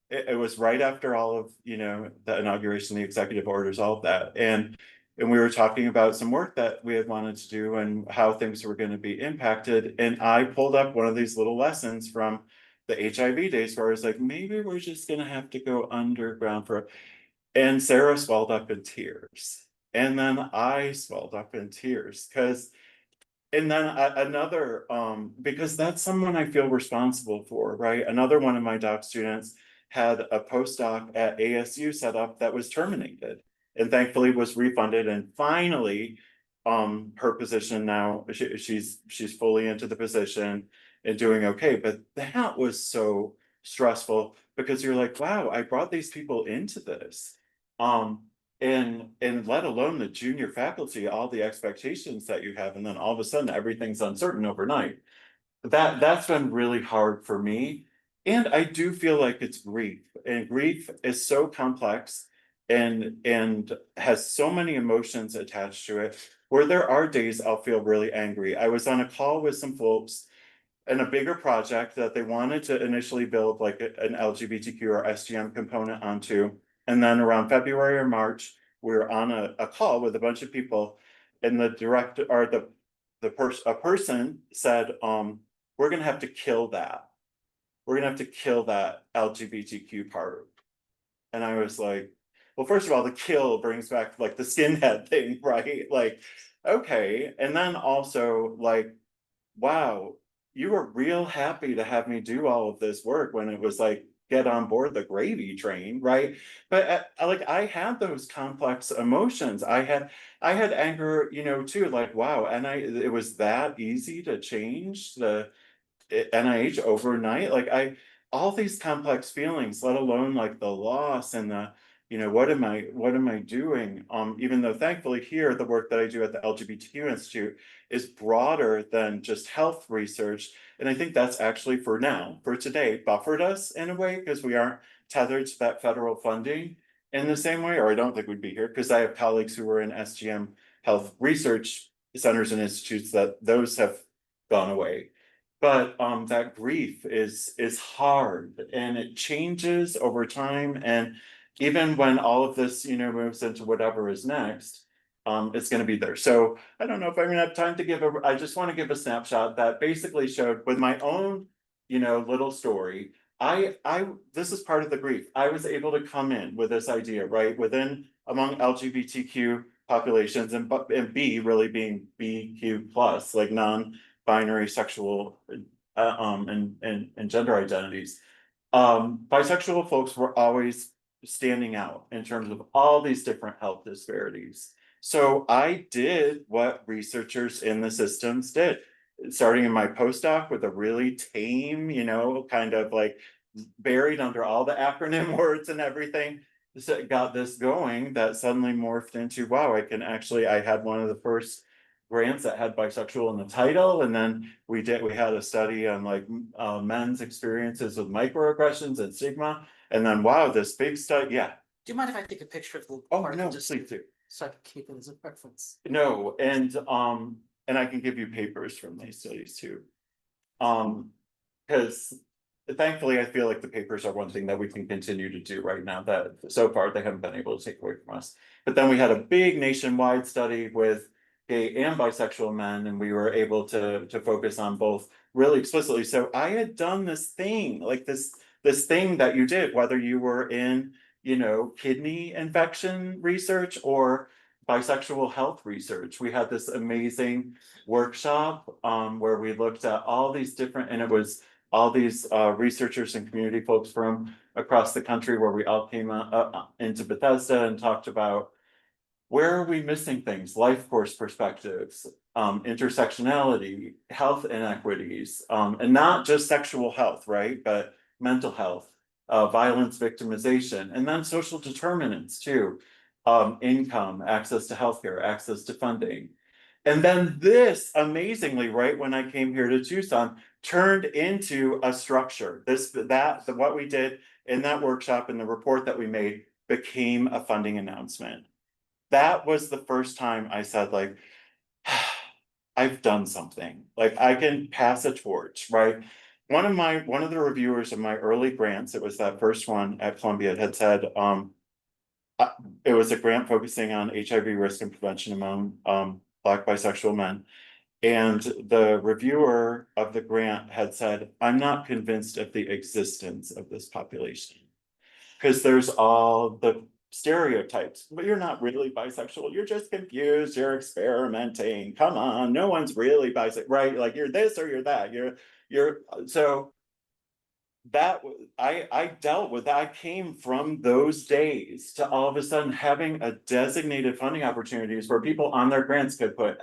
it was right after all of, the inauguration, the executive orders, all of that. And we were talking about some work that we had wanted to do and how things were going to be impacted. And I pulled up one of these little lessons from the HIV days where I was like, maybe we're just going to have to go underground and Sarah swelled up in tears. And then I swelled up in tears and then another, because that's someone I feel responsible for, right? Another one of my doc students had a postdoc at ASU set up that was terminated and thankfully was refunded. And finally, her position now, she's fully into the position and doing okay. But that was so stressful because you're like, wow, I brought these people into this. Um, and let alone the junior faculty, all the expectations that you have, and then all of a sudden everything's uncertain overnight. That's been really hard for me. And I do feel like it's grief, and grief is so complex and has so many emotions attached to it, where there are days I'll feel really angry. I was on a call with some folks in a bigger project that they wanted to initially build like an LGBTQ or SGM component onto. And then around February or March, we were on a call with a bunch of people, and the director or a person said, we're gonna have to kill that. We're gonna have to kill that LGBTQ part. And I was like, well, first of all, the kill brings back like the skinhead thing, right? Like, okay. And then also like, wow, you were real happy to have me do all of this work when it was like, get on board the gravy train, right? But like, I had those complex emotions. I had anger, too, like, wow. And it was that easy to change the NIH overnight. Like, all these complex feelings, let alone like the loss and what am I doing? Even though thankfully here, the work that I do at the LGBTQ Institute is broader than just health research. And I think that's actually for today, buffered us in a way, because we aren't tethered to that federal funding in the same way, or I don't think we'd be here, because I have colleagues who were in SGM health research centers and institutes that those have gone away. But that grief is hard, and it changes over time. And even when all of this, moves into whatever is next, it's gonna be there. So I don't know if I'm gonna have time to I just want to give a snapshot that basically showed with my own, little story. This is part of the grief. I was able to come in with this idea, right, among LGBTQ populations, and B really being BQ plus, like non-binary sexual, and gender identities. Bisexual folks were always standing out in terms of all these different health disparities. So I did what researchers in the systems did, starting in my postdoc with a really tame, kind of like buried under all the acronym words and everything. So it got this going that suddenly morphed into, wow, I had one of the first grants that had bisexual in the title. And then we had a study on like men's experiences with microaggressions and stigma. And then, wow, this big study, yeah.
Do you mind if I take a picture of the?
Oh,
part
no,
just
please do.
So I can keep it as a reference.
No, and I can give you papers from these studies too. Because thankfully, I feel like the papers are one thing that we can continue to do right now that so far they haven't been able to take away from us. But then we had a big nationwide study with gay and bisexual men, and we were able to focus on both really explicitly. So I had done this thing, like this thing that you did, whether you were in, kidney infection research or bisexual health research. We had this amazing workshop where we looked at all these different, and it was all these researchers and community folks from across the country where we all came into Bethesda and talked about where are we missing things, life course perspectives, intersectionality, health inequities, and not just sexual health, right? But mental health, violence victimization, and then social determinants too. Income, access to healthcare, access to funding. And then this amazingly, right, when I came here to Tucson, turned into a structure. What we did in that workshop and the report that we made became a funding announcement. That was the first time I said, like, I've done something, like I can pass a torch, right? One of the reviewers of my early grants, it was that first one at Columbia, had said, it was a grant focusing on HIV risk and prevention among Black bisexual men. And the reviewer of the grant had said, I'm not convinced of the existence of this population. Because there's all the stereotypes, but you're not really bisexual, you're just confused, you're experimenting, come on, no one's really bisexual, right? Like you're this or you're that, you're so that I dealt with that. I came from those days to all of a sudden having a designated funding opportunities where people on their grants could put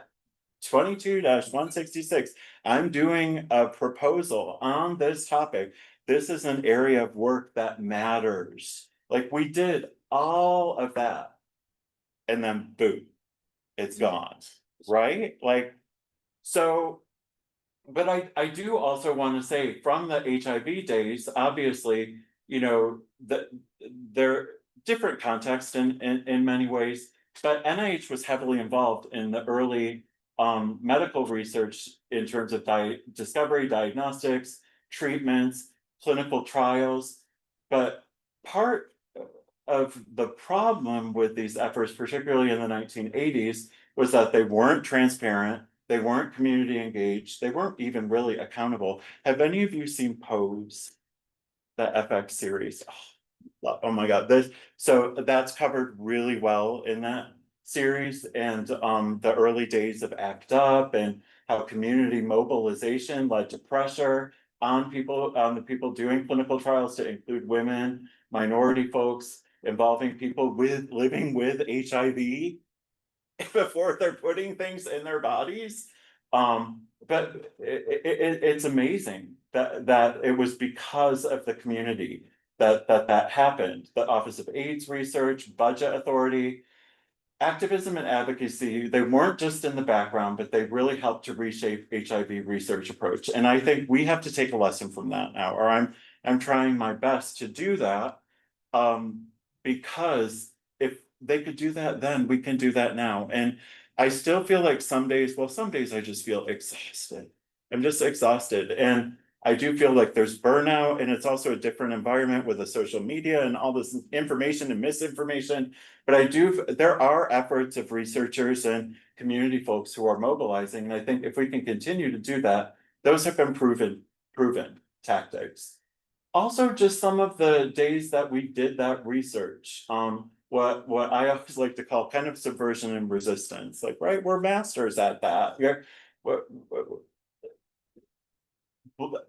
22-166. I'm doing a proposal on this topic. This is an area of work that matters. Like we did all of that. And then boom, it's gone. Right? Like, so but I do also want to say from the HIV days, obviously, that they're different context in many ways, but NIH was heavily involved in the early medical research in terms of discovery, diagnostics, treatments, clinical trials. But part of the problem with these efforts, particularly in the 1980s, was that they weren't transparent. They weren't community engaged. They weren't even really accountable. Have any of you seen Pose, the FX series? Oh my God, so that's covered really well in that series, and the early days of ACT UP and how community mobilization led to pressure on the people doing clinical trials to include women, minority folks, involving people living with HIV before they're putting things in their bodies. But it's amazing that it was because of the community that happened. The Office of AIDS Research, Budget Authority, activism and advocacy, they weren't just in the background, but they really helped to reshape HIV research approach. And I think we have to take a lesson from that now, or I'm trying my best to do that. Because if they could do that then, we can do that now. And I still feel like some days I just feel exhausted. I'm just exhausted. And I do feel like there's burnout, and it's also a different environment with the social media and all this information and misinformation. But there are efforts of researchers and community folks who are mobilizing. And I think if we can continue to do that, those have been proven tactics. Also, just some of the days that we did that research, what I always like to call kind of subversion and resistance, like, right, we're masters at that.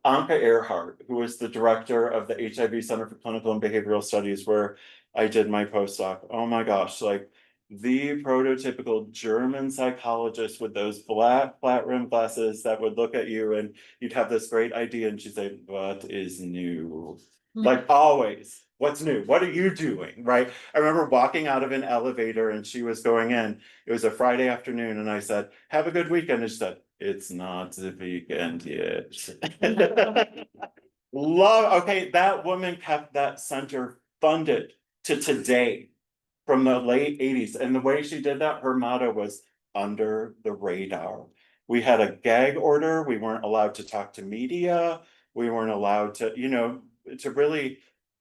Anka Earhart, who was the director of the HIV Center for Clinical and Behavioral Studies, where I did my postdoc. Oh my gosh, like the prototypical German psychologist with those flat rim glasses that would look at you and you'd have this great idea and she'd say, what is new? Like always, what's new? What are you doing? Right? I remember walking out of an elevator and she was going in. It was a Friday afternoon and I said, have a good weekend. And she said, it's not the weekend yet. Okay, that woman kept that center funded to today from the late 80s. And the way she did that, her motto was under the radar. We had a gag order. We weren't allowed to talk to media. We weren't allowed to, to really,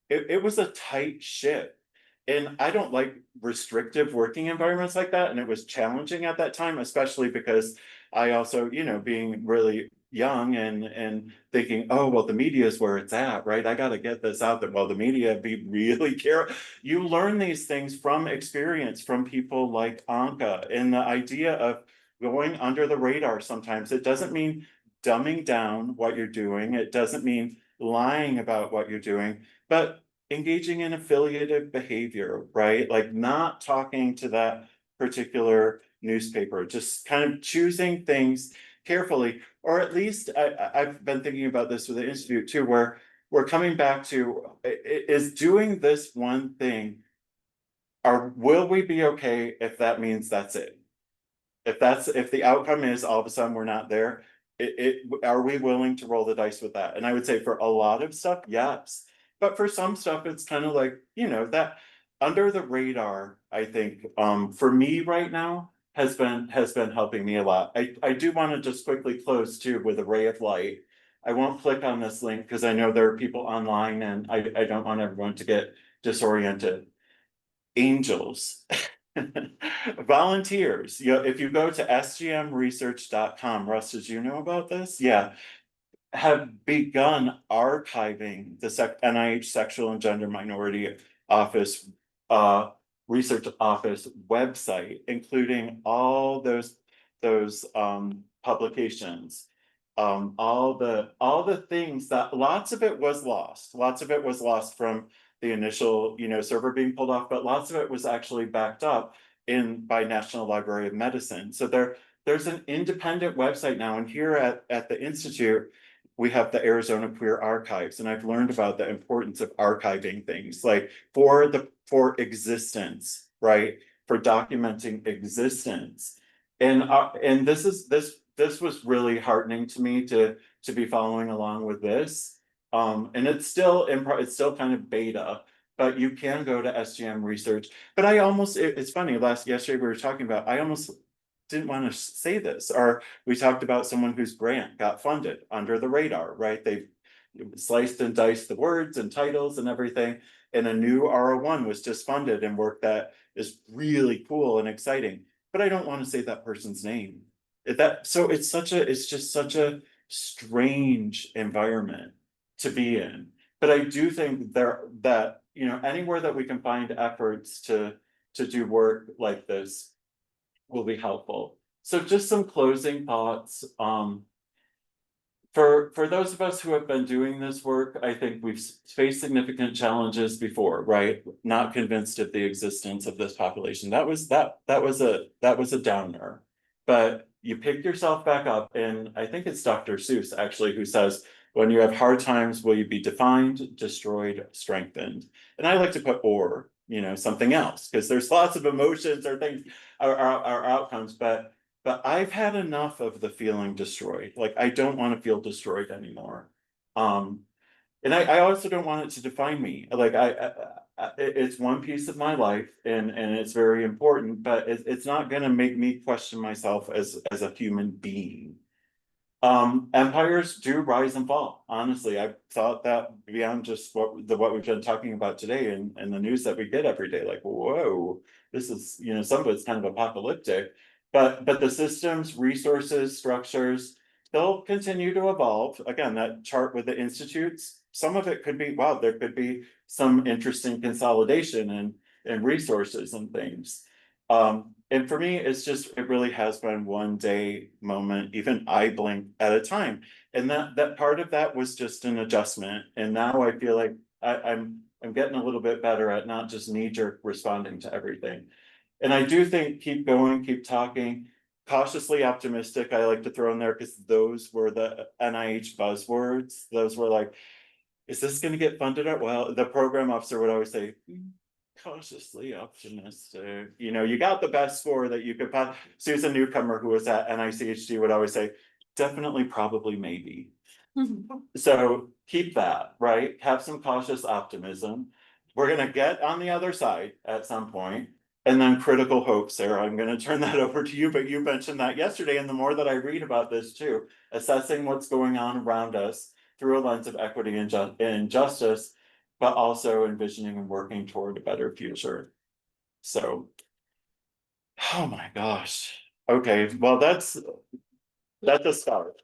it was a tight ship. And I don't like restrictive working environments like that. And it was challenging at that time, especially because I also, being really young and thinking, oh, well, the media is where it's at, right? I got to get this out there. Well, the media be really careful. You learn these things from experience from people like Anka, and the idea of going under the radar sometimes. It doesn't mean dumbing down what you're doing. It doesn't mean lying about what you're doing, but engaging in affiliative behavior, right? Like not talking to that particular newspaper, just kind of choosing things carefully. Or at least I've been thinking about this with the Institute too, where we're coming back to is doing this one thing, or will we be okay if that means that's it? If the outcome is all of a sudden we're not there, are we willing to roll the dice with that? And I would say for a lot of stuff, yes. But for some stuff, it's kind of like, that under the radar, I think, for me right now has been helping me a lot. I do want to just quickly close too with a ray of light. I won't click on this link because I know there are people online and I don't want everyone to get disoriented. Angels. Volunteers, if you go to sgmresearch.com, Russ, did you know about this? Yeah, have begun archiving the NIH Sexual and Gender Minority Office Research Office website, including all those publications. All the things that lots of it was lost from the initial, server being pulled off, but lots of it was actually backed up by National Library of Medicine. So there's an independent website now, and here at the Institute, we have the Arizona Queer Archives, and I've learned about the importance of archiving things like for existence, right? For documenting existence. And this was really heartening to me to be following along with this. And it's still kind of beta, but you can go to SGM Research. But it's funny, yesterday we were talking about, I almost didn't want to say this, or we talked about someone whose grant got funded under the radar, right? They sliced and diced the words and titles and everything, and a new R01 was just funded and work that is really cool and exciting. But I don't want to say that person's name. It's just such a strange environment to be in. But I do think that anywhere that we can find efforts to do work like this will be helpful. So just some closing thoughts. For those of us who have been doing this work, I think we've faced significant challenges before, right? Not convinced of the existence of this population. That was a downer. But you pick yourself back up, and I think it's Dr. Seuss actually who says, when you have hard times, will you be defined, destroyed, strengthened? And I like to put or, something else, because there's lots of emotions or things or outcomes, but I've had enough of the feeling destroyed. Like, I don't want to feel destroyed anymore. And I also don't want it to define me. Like, it's one piece of my life, and it's very important, but it's not going to make me question myself as a human being. Empires do rise and fall. Honestly, I thought that beyond just what we've been talking about today and the news that we get every day, like, whoa, this is, some of it's kind of apocalyptic, but the systems, resources, structures, they'll continue to evolve. Again, that chart with the institutes, some of it could be, wow, there could be some interesting consolidation and resources and things. And for me, it really has been one day moment, even I blink at a time. And that part of that was just an adjustment. And now I feel like I'm getting a little bit better at not just knee-jerk responding to everything. And I do think keep going, keep talking, cautiously optimistic. I like to throw in there because those were the NIH buzzwords. Those were like, is this going to get funded? Well, the program officer would always say, cautiously optimistic. You got the best score that you could find. Susan Newcomer, who was at NICHD, would always say, definitely, probably, maybe. So keep that, right? Have some cautious optimism. We're gonna get on the other side at some point. And then critical hope, Sarah, I'm gonna turn that over to you, but you mentioned that yesterday, and the more that I read about this too, assessing what's going on around us through a lens of equity and justice, but also envisioning and working toward a better future. So, oh my gosh. Okay, well, that's a start.